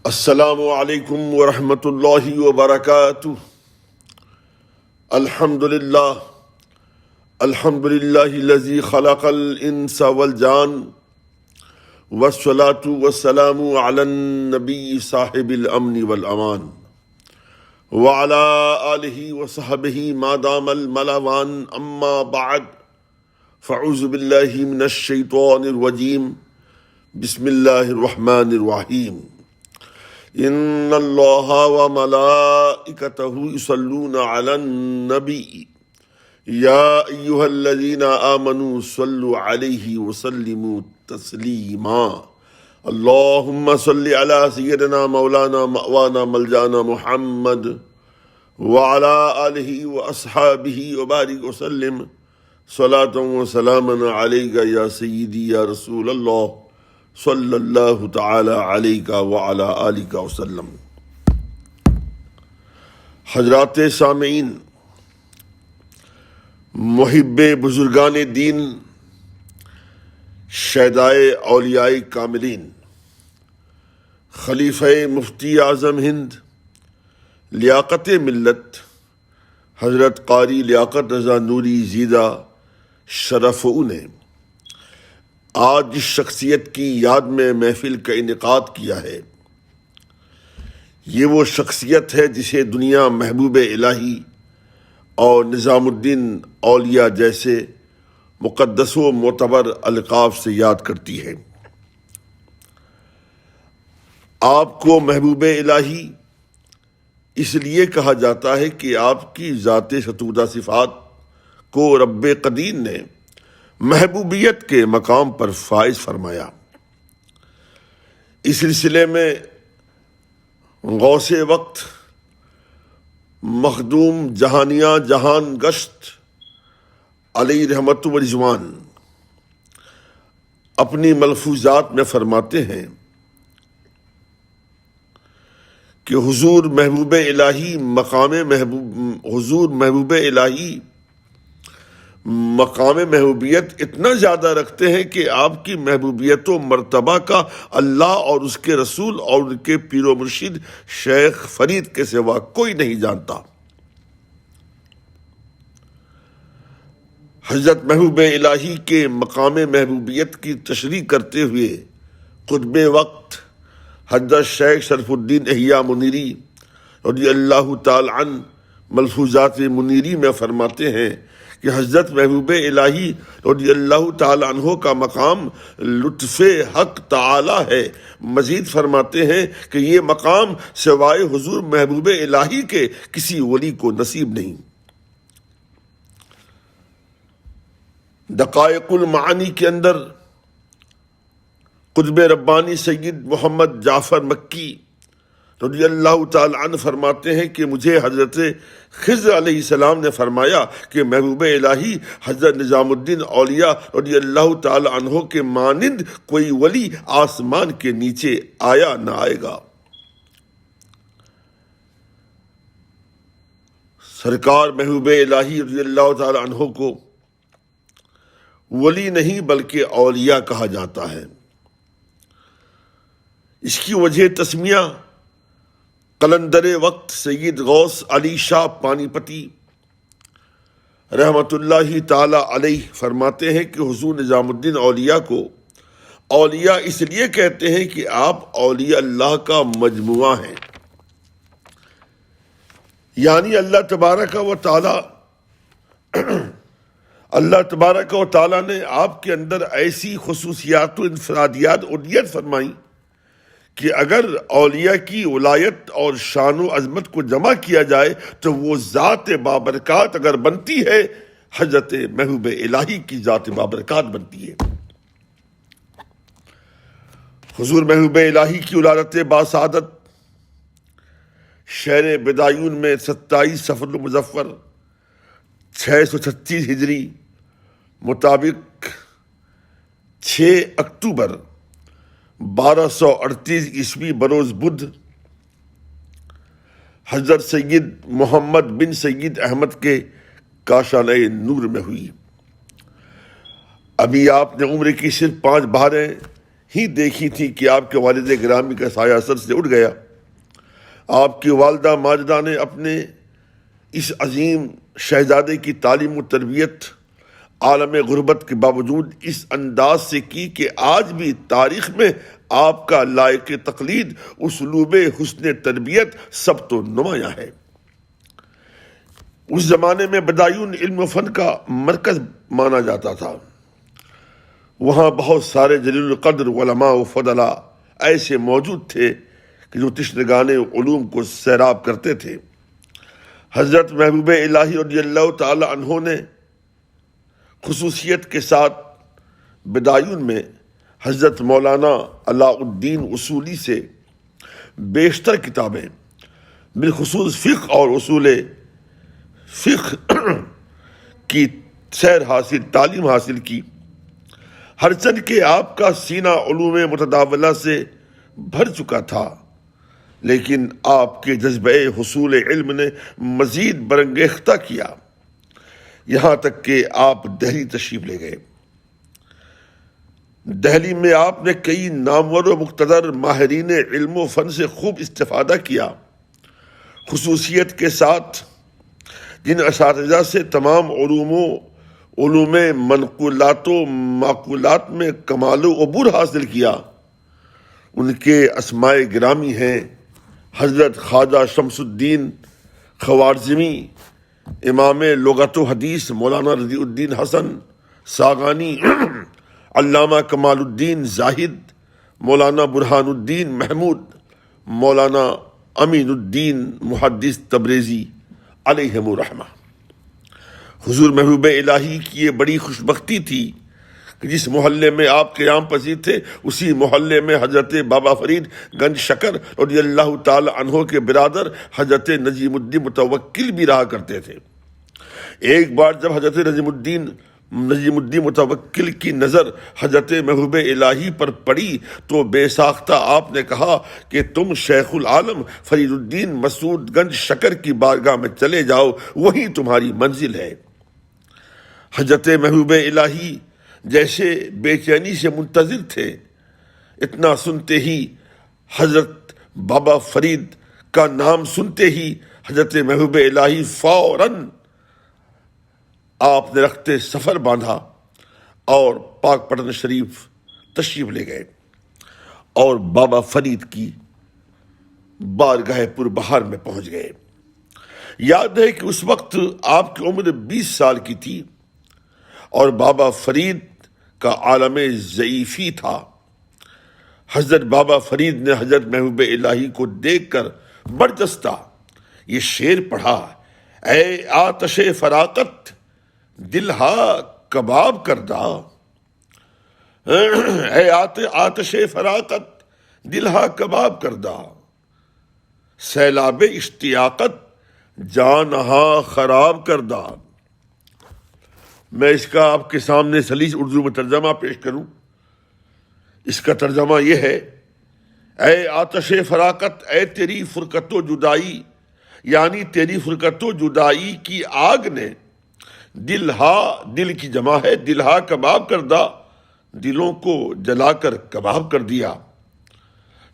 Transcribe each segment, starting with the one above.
السلام علیکم ورحمۃ اللہ وبرکاتہ۔ الحمد للہ الذی خلق الانس والجان، والصلاة والسلام علی النبی صاحب الامن والامان، وعلی آلہ وصحبہ ما دام الملوان، اما بعد فاعوذ باللہ من الشیطان الرجیم، بسم اللہ الرحمن الرحیم۔ ان اللہ وملائکتہ یصلون علی النبی یا ایہا الذین آمنوا صلوا علیہ وسلموا تسلیما۔ اللہم صل علی سیدنا مولانا مأوانا ملجانا محمد وعلی آلہ واصحابہ وبارک وسلم صلاۃ وسلاما علیک یا سیدی یا رسول اللہ صلی اللہ تعالی علیہ وعلی آلہ وسلم۔ حضرات سامعین، محب بزرگان دین، شہدائے اولیاء کاملین، خلیفہ مفتی اعظم ہند، لیاقت ملت حضرت قاری لیاقت رضا نوری زیدہ شرف نے آج جس شخصیت کی یاد میں محفل کا انعقاد کیا ہے، یہ وہ شخصیت ہے جسے دنیا محبوب الہی اور نظام الدین اولیاء جیسے مقدس و معتبر القاب سے یاد کرتی ہے۔ آپ کو محبوب الہی اس لیے کہا جاتا ہے کہ آپ کی ذات ستودہ صفات کو رب قدیر نے محبوبیت کے مقام پر فائز فرمایا۔ اس سلسلے میں غوث وقت مخدوم جہانیاں جہان گشت علیہ رحمت و رضوان اپنی ملفوظات میں فرماتے ہیں کہ حضور محبوب الہی مقام محبوبیت اتنا زیادہ رکھتے ہیں کہ آپ کی محبوبیت و مرتبہ کا اللہ اور اس کے رسول اور ان کے پیر و مرشد شیخ فرید کے سوا کوئی نہیں جانتا۔ حضرت محبوب الہی کے مقام محبوبیت کی تشریح کرتے ہوئے قطب وقت حضرت شیخ شرف الدین احیاء منیری رضی اللہ تعالی عنہ ملفوظات منیری میں فرماتے ہیں کہ حضرت محبوب الہی رضی اللہ تعالی عنہ کا مقام لطف حق تعالی ہے۔ مزید فرماتے ہیں کہ یہ مقام سوائے حضور محبوب الہی کے کسی ولی کو نصیب نہیں۔ دقائق المعانی کے اندر قطب ربانی سید محمد جعفر مکی رضی اللہ تعالی عنہ فرماتے ہیں کہ مجھے حضرت خضر علیہ السلام نے فرمایا کہ محبوب الہی حضرت نظام الدین اولیاء رضی اللہ تعالی عنہ کے مانند کوئی ولی آسمان کے نیچے آیا نہ آئے گا۔ سرکار محبوب الہی رضی اللہ تعالی عنہ کو ولی نہیں بلکہ اولیاء کہا جاتا ہے۔ اس کی وجہ تسمیہ قلندر وقت سید غوث علی شاہ پانی پتی رحمت اللہ تعالی علیہ فرماتے ہیں کہ حضور نظام الدین اولیاء کو اولیاء اس لیے کہتے ہیں کہ آپ اولیاء اللہ کا مجموعہ ہیں، یعنی اللہ تبارک و تعالی نے آپ کے اندر ایسی خصوصیات و انفرادیات عنایت فرمائی کہ اگر اولیاء کی ولایت اور شان و عظمت کو جمع کیا جائے تو وہ ذات بابرکات اگر بنتی ہے، حضرت محبوب الہی کی ذات بابرکات بنتی ہے۔ حضور محبوب الہی کی ولادت باسعادت شہر بدایون میں 27 صفر المظفر 636 ہجری مطابق 6 اکتوبر 1238 عیسوی بروز بدھ حضرت سید محمد بن سید احمد کے کاشانہ نور میں ہوئی۔ ابھی آپ نے عمر کی صرف 5 بہاریں ہی دیکھی تھی کہ آپ کے والد گرامی کا سایہ سر سے اٹھ گیا۔ آپ کی والدہ ماجدہ نے اپنے اس عظیم شہزادے کی تعلیم و تربیت عالم غربت کے باوجود اس انداز سے کی کہ آج بھی تاریخ میں آپ کا لائق تقلید اسلوب حسن تربیت سب تو نمایاں ہے۔ اس زمانے میں بدایون علم و فن کا مرکز مانا جاتا تھا۔ وہاں بہت سارے جلیل القدر علماء و فضلاء ایسے موجود تھے کہ جو تشنگان علوم کو سیراب کرتے تھے۔ حضرت محبوب الہی رضی اللہ تعالی عنہ نے خصوصیت کے ساتھ بدایون میں حضرت مولانا علاء الدین اصولی سے بیشتر کتابیں بالخصوص فقہ اور اصول فقہ کی تعلیم حاصل کی۔ ہرچند کہ آپ کا سینہ علوم متداولہ سے بھر چکا تھا، لیکن آپ کے جذبہ حصول علم نے مزید برانگیختہ کیا، یہاں تک کہ آپ دہلی تشریف لے گئے۔ دہلی میں آپ نے کئی نامور و مقتدر ماہرین علم و فن سے خوب استفادہ کیا، خصوصیت کے ساتھ جن اساتذہ سے تمام علوم منقولات و معقولات میں کمال و عبور حاصل کیا، ان کے اسماء گرامی ہیں حضرت خواجہ شمس الدین خوارزمی، امام لغت و حدیث مولانا رضی الدین حسن ساغانی، علامہ کمال الدین زاہد، مولانا برہان الدین محمود، مولانا امین الدین محدث تبریزی علیہم الرحمہ۔ حضور محبوب الہی کی یہ بڑی خوش بختی تھی کہ جس محلے میں آپ قیام پذیر تھے اسی محلے میں حضرت بابا فرید گنج شکر رضی اللہ تعالی عنہ کے برادر حضرت نجیم الدین متوکل بھی رہا کرتے تھے۔ ایک بار جب حضرت نجیم الدین متوکل کی نظر حضرت محبوب الہی پر پڑی تو بے ساختہ آپ نے کہا کہ تم شیخ العالم فرید الدین مسعود گنج شکر کی بارگاہ میں چلے جاؤ، وہی تمہاری منزل ہے۔ حضرت محبوب الہی جیسے بے چینی سے منتظر تھے، اتنا سنتے ہی حضرت بابا فرید کا نام سنتے ہی حضرت محبوب الہی فوراً آپ نے رخت سفر باندھا اور پاک پٹن شریف تشریف لے گئے اور بابا فرید کی بارگاہ پربہار میں پہنچ گئے۔ یاد ہے کہ اس وقت آپ کی عمر 20 سال کی تھی اور بابا فرید کا عالم ضعیفی تھا۔ حضرت بابا فرید نے حضرت محبوب الہی کو دیکھ کر برجستہ یہ شعر پڑھا: اے آتش فراقت دل ہا کباب کردہ، اے آتش فراقت دل ہا کباب کردہ، سیلاب اشتیاقت جان ہا خراب کردہ۔ میں اس کا آپ کے سامنے سلیس اردو میں ترجمہ پیش کروں۔ اس کا ترجمہ یہ ہے: اے آتش فراقت، اے تیری فرقت و جدائی، یعنی تیری فرقت و جدائی کی آگ نے دل کی جمع ہے، دل ہا کباب کردہ، دلوں کو جلا کر کباب کر دیا۔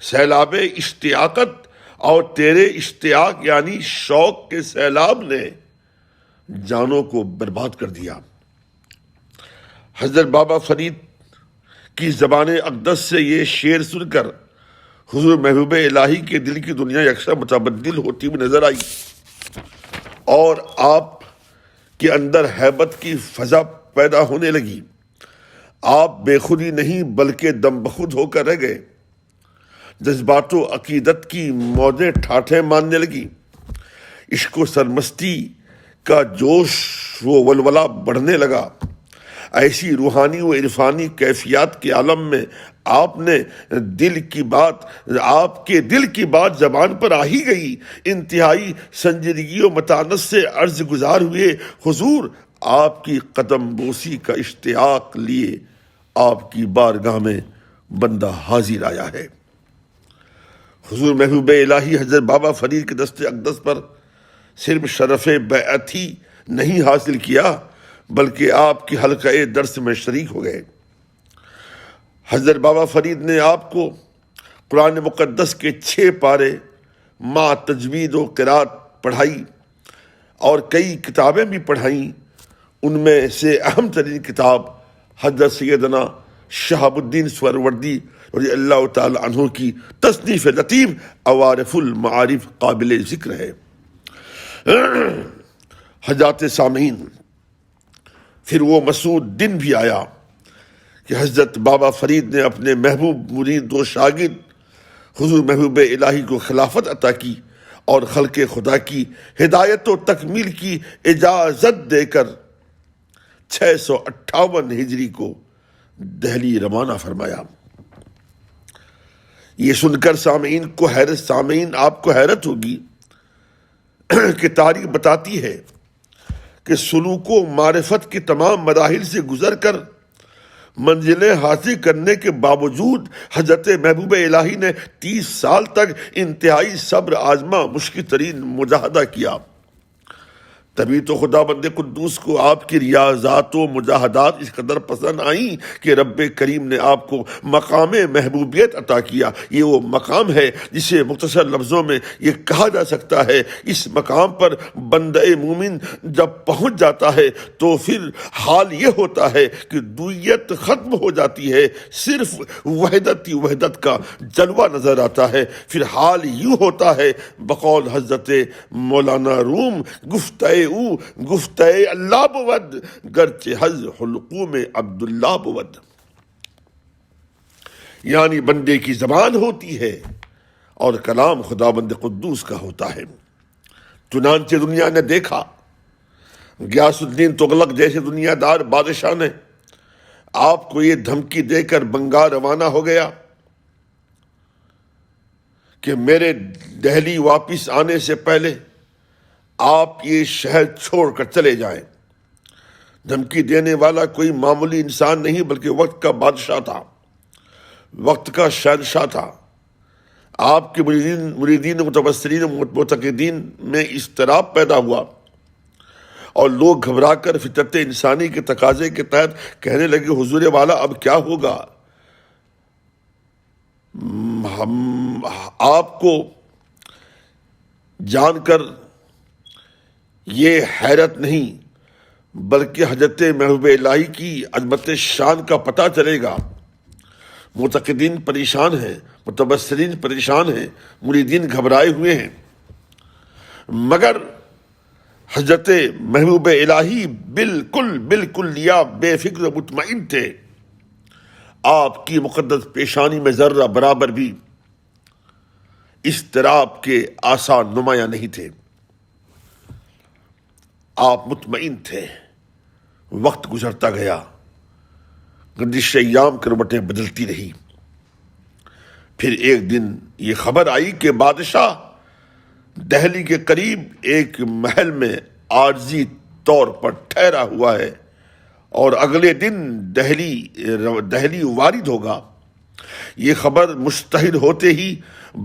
سیلاب اشتیاقت، اور تیرے اشتیاق یعنی شوق کے سیلاب نے جانوں کو برباد کر دیا۔ حضرت بابا فرید کی زبان اقدس سے یہ شعر سن کر حضور محبوب الہی کے دل کی دنیا یکساں متبدل ہوتی ہوئی نظر آئی اور آپ کے اندر ہیبت کی فضا پیدا ہونے لگی۔ آپ بے خودی نہیں بلکہ دم بخود ہو کر رہ گئے۔ جذبات و عقیدت کی موجیں ٹھاٹھیں ماننے لگی۔ عشق و سرمستی کا جوش و ولولہ بڑھنے لگا۔ ایسی روحانی و عرفانی کیفیات کے عالم میں آپ کے دل کی بات زبان پر آ ہی گئی۔ انتہائی سنجیدگی و متانت سے عرض گزار ہوئے: حضور، آپ کی قدم بوسی کا اشتیاق لیے آپ کی بارگاہ میں بندہ حاضر آیا ہے۔ حضور محبوب الہی حضرت بابا فرید کے دست اقدس پر صرف شرف بیعت ہی نہیں حاصل کیا بلکہ آپ کی حلقہ درس میں شریک ہو گئے۔ حضرت بابا فرید نے آپ کو قرآن مقدس کے 6 پارے مع تجوید و قرات پڑھائی اور کئی کتابیں بھی پڑھائیں۔ ان میں سے اہم ترین کتاب حضرت سیدنا شہاب الدین سہروردی رضی اللہ تعالی عنہ کی تصنیف لطیف عوارف المعارف قابل ذکر ہے۔ حضرات سامعین، پھر وہ مسعود دن بھی آیا کہ حضرت بابا فرید نے اپنے محبوب مرید و شاگرد حضور محبوب الہی کو خلافت عطا کی اور خلق خدا کی ہدایت و تکمیل کی اجازت دے کر 658 ہجری کو دہلی روانہ فرمایا۔ یہ سن کر سامعین آپ کو حیرت ہوگی کہ تاریخ بتاتی ہے کہ سلوک و معرفت کے تمام مراحل سے گزر کر منزلیں حاصل کرنے کے باوجود حضرت محبوب الہی نے 30 سال تک انتہائی صبر آزما مشکل ترین مجاہدہ کیا۔ تبھی تو خدا بند قدوس کو آپ کی ریاضات و مجاہدات اس قدر پسند آئیں کہ رب کریم نے آپ کو مقام محبوبیت عطا کیا۔ یہ وہ مقام ہے جسے مختصر لفظوں میں یہ کہا جا سکتا ہے، اس مقام پر بندہ مومن جب پہنچ جاتا ہے تو پھر حال یہ ہوتا ہے کہ دویت ختم ہو جاتی ہے، صرف وحدت ہی وحدت کا جلوہ نظر آتا ہے۔ پھر حال یوں ہوتا ہے بقول حضرت مولانا روم، گفتہ اللہ بود گرچہ حز حلقوم عبداللہ بود، یعنی بندے کی زبان ہوتی ہے اور کلام خدا بند قدوس کا ہوتا ہے۔ چنانچہ دنیا نے دیکھا، غیاث الدین تغلق جیسے دنیا دار بادشاہ نے آپ کو یہ دھمکی دے کر بنگال روانہ ہو گیا کہ میرے دہلی واپس آنے سے پہلے آپ یہ شہر چھوڑ کر چلے جائیں۔ دھمکی دینے والا کوئی معمولی انسان نہیں بلکہ وقت کا بادشاہ تھا، وقت کا شہنشاہ تھا۔ آپ کے مریدین متبصرین معتقدین میں اضطراب پیدا ہوا اور لوگ گھبرا کر فطرت انسانی کے تقاضے کے تحت کہنے لگے، حضور والا اب کیا ہوگا؟ ہم آپ کو جان کر یہ حیرت نہیں بلکہ حضرت محبوب الہی کی عظمت شان کا پتہ چلے گا۔ معتقدین پریشان ہیں، متبصرین پریشان ہیں، مریدین گھبرائے ہوئے ہیں، مگر حضرت محبوب الہی بالکل یا بے فکر و مطمئن تھے۔ آپ کی مقدس پیشانی میں ذرہ برابر بھی اضطراب کے آثار نمایاں نہیں تھے۔ آپ مطمئن تھے۔ وقت گزرتا گیا، گردش ایام کروٹیں بدلتی رہی۔ پھر ایک دن یہ خبر آئی کہ بادشاہ دہلی کے قریب ایک محل میں عارضی طور پر ٹھہرا ہوا ہے اور اگلے دن دہلی وارد ہوگا۔ یہ خبر مشتہر ہوتے ہی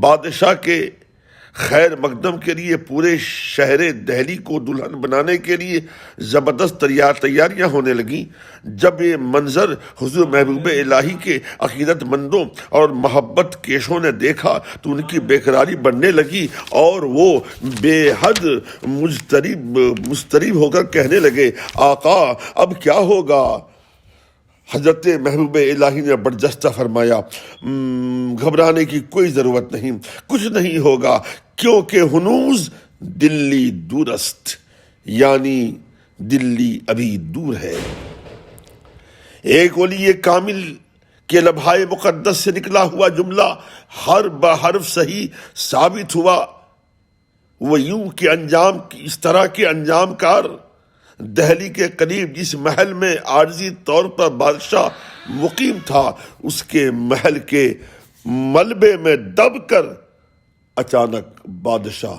بادشاہ کے خیر مقدم کے لیے پورے شہر دہلی کو دلہن بنانے کے لیے زبردست تیاریاں ہونے لگیں۔ جب یہ منظر حضور محبوب الہی کے عقیدت مندوں اور محبت کیشوں نے دیکھا تو ان کی بےقراری بڑھنے لگی اور وہ بے حد مضطرب ہو کر کہنے لگے، آقا اب کیا ہوگا؟ حضرت محبوب الہی نے برجستہ فرمایا، گھبرانے کی کوئی ضرورت نہیں، کچھ نہیں ہوگا، کیونکہ ہنوز دلی دورست، یعنی دلی ابھی دور ہے۔ ایک ولی کامل کے لبھائے مقدس سے نکلا ہوا جملہ ہر بحرف صحیح ثابت ہوا۔ وہ یوں کہ اس طرح کے انجام کار دہلی کے قریب جس محل میں عارضی طور پر بادشاہ مقیم تھا، اس کے محل کے ملبے میں دب کر اچانک بادشاہ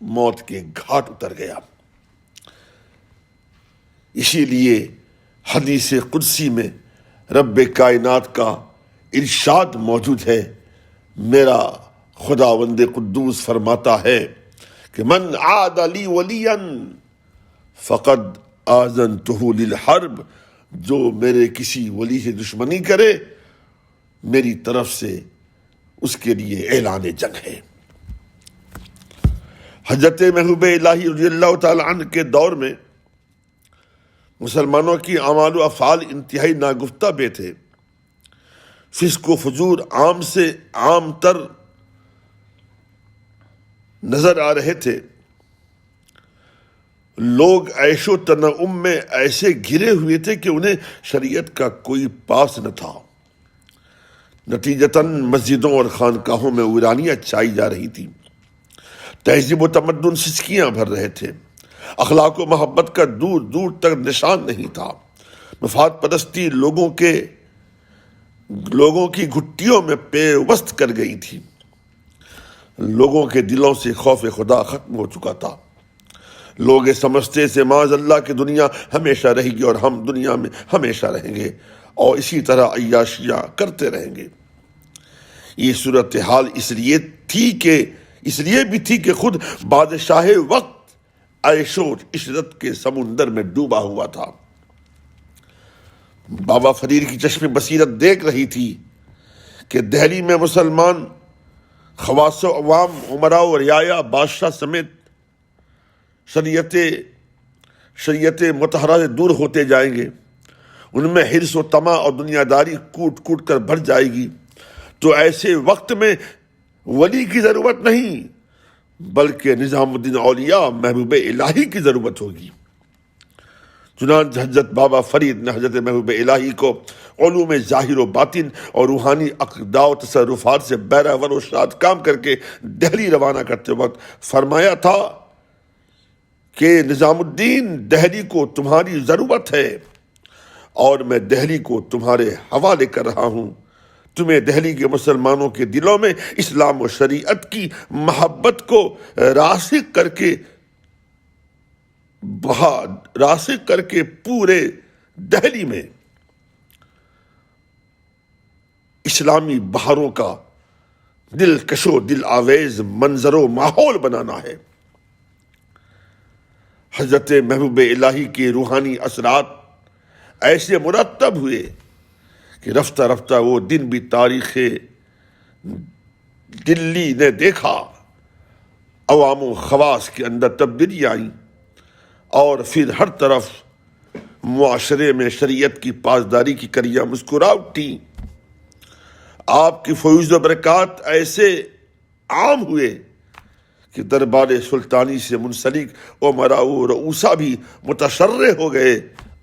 موت کے گھاٹ اتر گیا۔ اسی لیے حدیث قدسی میں رب کائنات کا ارشاد موجود ہے، میرا خداوند قدوس فرماتا ہے کہ من عاد لی ولیا فقد آذنتہ للحرب، جو میرے کسی ولی سے دشمنی کرے میری طرف سے اس کے لیے اعلان جنگ ہے۔ حضرت محبوب الہی رضی اللہ تعالی عنہ کے دور میں مسلمانوں کی اعمال و افعال انتہائی ناگفتہ بے تھے۔ فسق و فجور عام سے عام تر نظر آ رہے تھے۔ لوگ عیش و تنعم میں ایسے گھرے ہوئے تھے کہ انہیں شریعت کا کوئی پاس نہ تھا۔ نتیجتاً مسجدوں اور خانقاہوں میں ویرانیاں چھائی جا رہی تھی، تہذیب و تمدن سسکیاں بھر رہے تھے، اخلاق و محبت کا دور دور تک نشان نہیں تھا، مفاد پرستی لوگوں کی گھٹیوں میں پیوست کر گئی تھی، لوگوں کے دلوں سے خوف خدا ختم ہو چکا تھا۔ لوگ یہ سمجھتے سے معاذ اللہ کی دنیا ہمیشہ رہے گی اور ہم دنیا میں ہمیشہ رہیں گے اور اسی طرح عیاشیاں کرتے رہیں گے۔ یہ صورتحال اس لیے بھی تھی کہ خود بادشاہ وقت عیش و عشرت کے سمندر میں ڈوبا ہوا تھا۔ بابا فرید کی چشم بصیرت دیکھ رہی تھی کہ دہلی میں مسلمان خواص و عوام، امراء و رعایا، بادشاہ سمیت شریعت مطہرہ سے دور ہوتے جائیں گے، ان میں حرص و طمع اور دنیا داری کوٹ کوٹ کر بھر جائے گی۔ تو ایسے وقت میں ولی کی ضرورت نہیں بلکہ نظام الدین اولیاء محبوب الہی کی ضرورت ہوگی۔ چنانچہ حضرت بابا فرید نے حضرت محبوب الہی کو علوم ظاہر و باطن اور روحانی عقیدہ و تصرفات سے بہرہ و شاد کام کر کے دہلی روانہ کرتے وقت فرمایا تھا کہ نظام الدین، دہلی کو تمہاری ضرورت ہے اور میں دہلی کو تمہارے حوالے کر رہا ہوں۔ تمہیں دہلی کے مسلمانوں کے دلوں میں اسلام و شریعت کی محبت کو راسخ کر کے پورے دہلی میں اسلامی بہاروں کا دلکش و دل آویز منظر و ماحول بنانا ہے۔ حضرت محبوب الہی کے روحانی اثرات ایسے مرتب ہوئے کہ رفتہ رفتہ وہ دن بھی تاریخ دلی نے دیکھا۔ عوام و خواص کے اندر تبدیلی آئی اور پھر ہر طرف معاشرے میں شریعت کی پاسداری کی کریاں مسکرا اٹھی۔ آپ کی فیض و برکات ایسے عام ہوئے کہ دربار سلطانی سے منسلک امراء و رؤسا بھی متشرع ہو گئے۔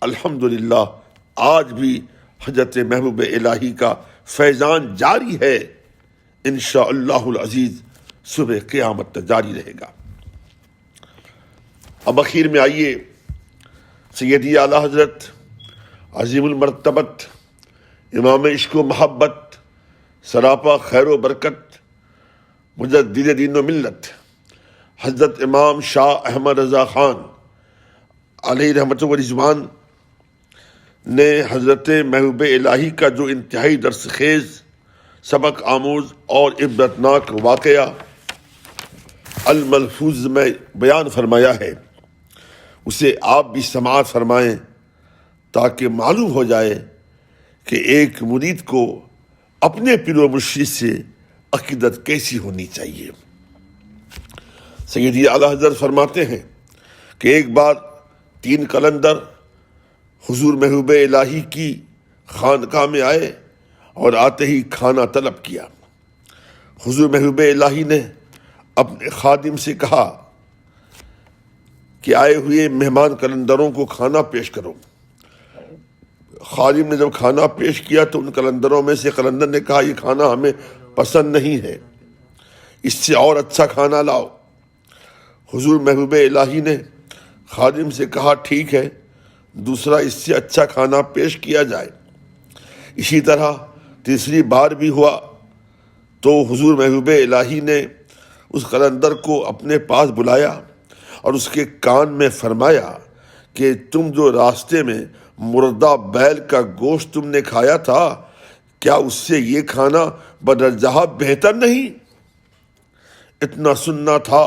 الحمدللہ آج بھی حضرت محبوب الہی کا فیضان جاری ہے، انشاءاللہ العزیز صبح قیامت تک جاری رہے گا۔ اب اخیر میں آئیے سیدی اعلیٰ حضرت عظیم المرتبت امام عشق و محبت سراپا خیر و برکت مجدد دین و ملت حضرت امام شاہ احمد رضا خان علیہ رحمت و رضوان نے حضرت محبوب الہی کا جو انتہائی درس خیز، سبق آموز اور عبرتناک واقعہ الملفوظ میں بیان فرمایا ہے، اسے آپ بھی سماعت فرمائیں تاکہ معلوم ہو جائے کہ ایک مرید کو اپنے پیر و مرشد سے عقیدت کیسی ہونی چاہیے۔ سیدی اعلیٰ حضرت فرماتے ہیں کہ ایک بار 3 قلندر حضور محبوب الہی کی خانقاہ میں آئے اور آتے ہی کھانا طلب کیا۔ حضور محبوب الہی نے اپنے خادم سے کہا کہ آئے ہوئے مہمان قلندروں کو کھانا پیش کرو۔ خادم نے جب کھانا پیش کیا تو ان قلندروں میں سے قلندر نے کہا یہ کھانا ہمیں پسند نہیں ہے، اس سے اور اچھا کھانا لاؤ۔ حضور محبوب الہی نے خادم سے کہا ٹھیک ہے، دوسرا اس سے اچھا کھانا پیش کیا جائے۔ اسی طرح تیسری بار بھی ہوا تو حضور محبوب الہی نے اس قلندر کو اپنے پاس بلایا اور اس کے کان میں فرمایا کہ تم جو راستے میں مردہ بیل کا گوشت تم نے کھایا تھا، کیا اس سے یہ کھانا بدرجہ بہتر نہیں؟ اتنا سننا تھا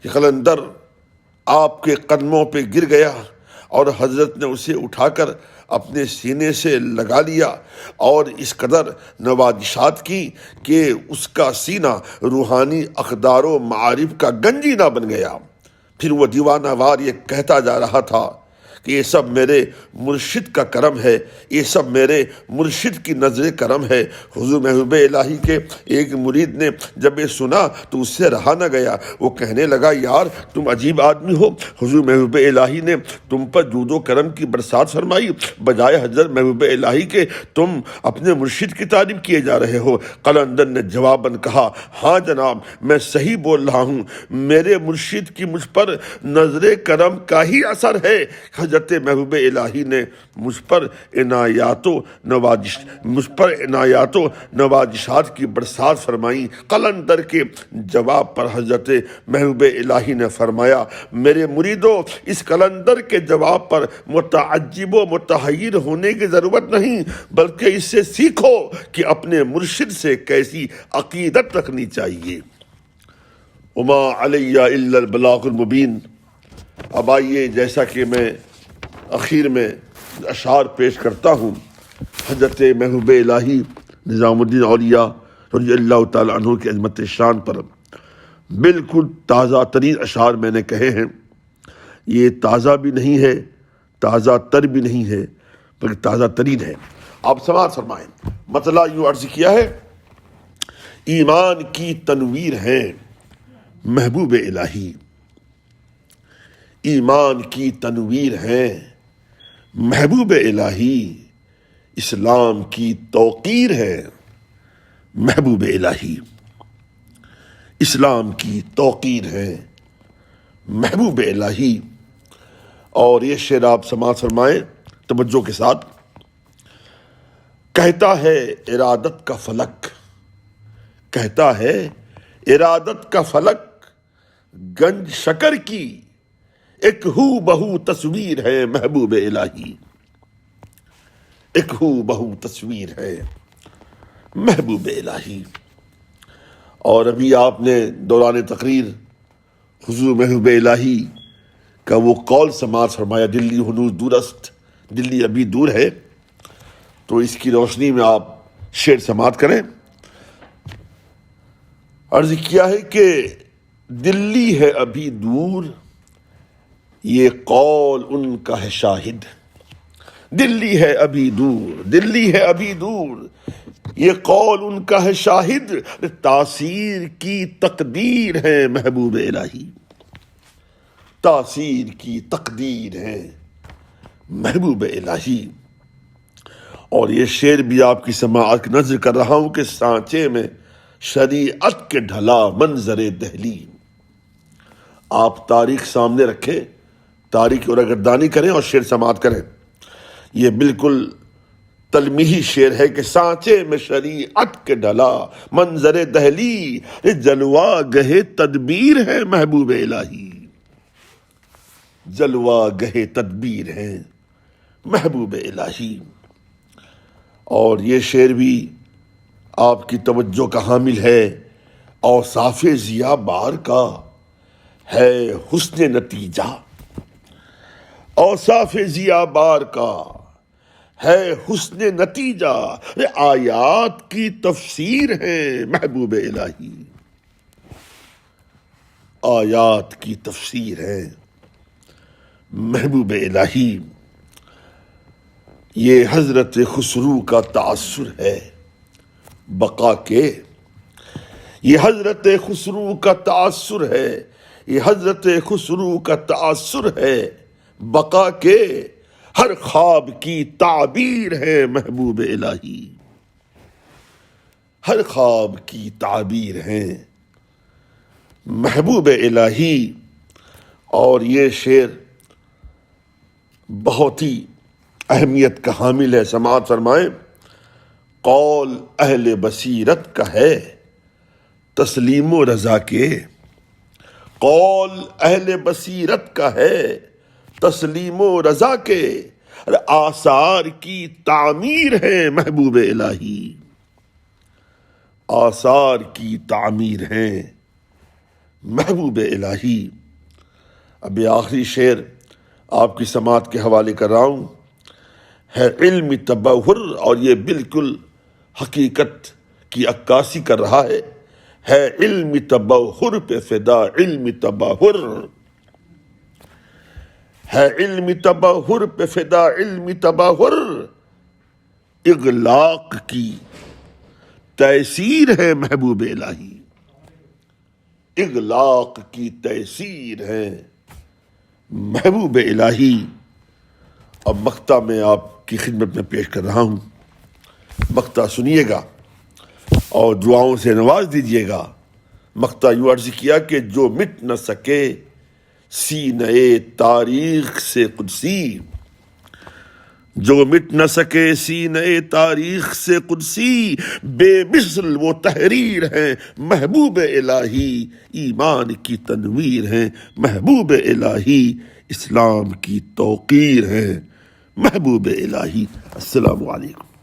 کہ قلندر آپ کے قدموں پہ گر گیا اور حضرت نے اسے اٹھا کر اپنے سینے سے لگا لیا اور اس قدر نوازشات کی کہ اس کا سینہ روحانی اقدار و معارف کا گنجی نہ بن گیا۔ پھر وہ دیوانہ وار یہ کہتا جا رہا تھا کہ یہ سب میرے مرشد کا کرم ہے، یہ سب میرے مرشد کی نظر کرم ہے۔ حضور محبوب الہی کے ایک مرید نے جب یہ سنا تو اس سے رہا نہ گیا، وہ کہنے لگا یار تم عجیب آدمی ہو، حضور محبوب الہی نے تم پر جود و کرم کی برسات فرمائی، بجائے حضرت محبوب الہی کے تم اپنے مرشد کی تعریف کیے جا رہے ہو۔ قلندر نے جواباً کہا ہاں جناب میں صحیح بول رہا ہوں، میرے مرشد کی مجھ پر نظر کرم کا ہی اثر ہے۔ حضرت محبوب الہی نے مجھ پر عنایات و نوازشات کی برسات فرمائی۔ قلندر کے جواب پر حضرت محبوب الہی نے فرمایا میرے مریدو، اس قلندر کے جواب پر متعجب و متحیر ہونے کی ضرورت نہیں، بلکہ اس سے سیکھو کہ اپنے مرشد سے کیسی عقیدت رکھنی چاہیے۔ وما علی الا البلاغ المبین۔ اب آئیے جیسا کہ میں اخیر میں اشعار پیش کرتا ہوں حضرت محبوب الہی نظام الدین اولیاء رضی اللہ تعالیٰ عنہ کی عظمت شان پر، بالکل تازہ ترین اشعار میں نے کہے ہیں۔ یہ تازہ بھی نہیں ہے، تازہ تر بھی نہیں ہے، بلکہ تازہ ترین ہے۔ آپ سماعت فرمائیں۔ مطلع یوں عرض کیا ہے، ایمان کی تنویر ہیں محبوب الہی، ایمان کی تنویر ہیں محبوب الہی، اسلام کی توقیر ہے محبوب الہی، اسلام کی توقیر ہے محبوب الہی۔ اور یہ شعر آپ سماعت فرمائیں توجہ کے ساتھ۔ کہتا ہے ارادت کا فلک، کہتا ہے ارادت کا فلک، گنج شکر کی ایک ہو بہو تصویر ہے محبوب الہی، ایک ہو بہو تصویر ہے محبوب الہی۔ اور ابھی آپ نے دوران تقریر حضور محبوب الہی کا وہ قول سماعت فرمایا، دلی ہنوز دور است، دلی ابھی دور ہے، تو اس کی روشنی میں آپ شعر سماعت کریں۔ عرض کیا ہے کہ دلی ہے ابھی دور، یہ قول ان کا ہے شاہد، دلی ہے ابھی دور، دلی ہے ابھی دور، یہ قول ان کا ہے شاہد، تاثیر کی تقدیر ہے محبوب الہی، تاثیر کی تقدیر ہے محبوب الہی۔ اور یہ شعر بھی آپ کی سماعت کی نظر کر رہا ہوں کہ سانچے میں شریعت کے ڈھلا منظر دہلی۔ آپ تاریخ سامنے رکھیں، تاریخ اور گردانی کریں اور شعر سماعت کریں۔ یہ بالکل تلمیحی شعر ہے کہ سانچے میں شریعت کے ڈھلا منظر دہلی، جلوہ گہے تدبیر ہے محبوب الہی، جلوہ گہے تدبیر ہے محبوب الہی۔ اور یہ شعر بھی آپ کی توجہ کا حامل ہے، اوصاف ضیا بار کا ہے حسن نتیجہ، اوصاف ضیا بار کا ہے حسن نتیجہ، آیات کی تفسیر ہے محبوب الہی، آیات کی تفسیر ہے محبوب الہی۔ یہ حضرت خسرو کا تأثر ہے بقا کے، یہ حضرت خسرو کا تأثر ہے، یہ حضرت خسرو کا تأثر ہے بقا کے، ہر خواب کی تعبیر ہے محبوب الہی، ہر خواب کی تعبیر ہے محبوب الہی۔ اور یہ شعر بہت ہی اہمیت کا حامل ہے، سماعت فرمائیں۔ قول اہل بصیرت کا ہے تسلیم و رضا کے، قول اہل بصیرت کا ہے تسلیم و رضا کے، آثار کی تعمیر ہے محبوب الہی، آثار کی تعمیر ہے محبوب الہی۔ اب یہ آخری شعر آپ کی سماعت کے حوالے کر رہا ہوں، ہے علم تبہر، اور یہ بالکل حقیقت کی عکاسی کر رہا ہے علم تبہر پہ فدا، علم تبہر ہے، علم تبہر پہ فدا، علم تبہر اغلاق کی تیسیر ہے محبوب الہی، اغلاق کی تیسیر ہے محبوب الہی۔ اب مقطع میں آپ کی خدمت میں پیش کر رہا ہوں، مقطع سنیے گا اور دعاؤں سے نواز دیجیے گا۔ مقطع یوں عرض کیا کہ جو مٹ نہ سکے سینہ تاریخ سے قدسی، جو مٹ نہ سکے سینہ تاریخ سے قدسی، بے مثل وہ تحریر ہیں محبوب الہی، ایمان کی تنویر ہیں محبوب الہی، اسلام کی توقیر ہیں محبوب الہی۔ السلام علیکم۔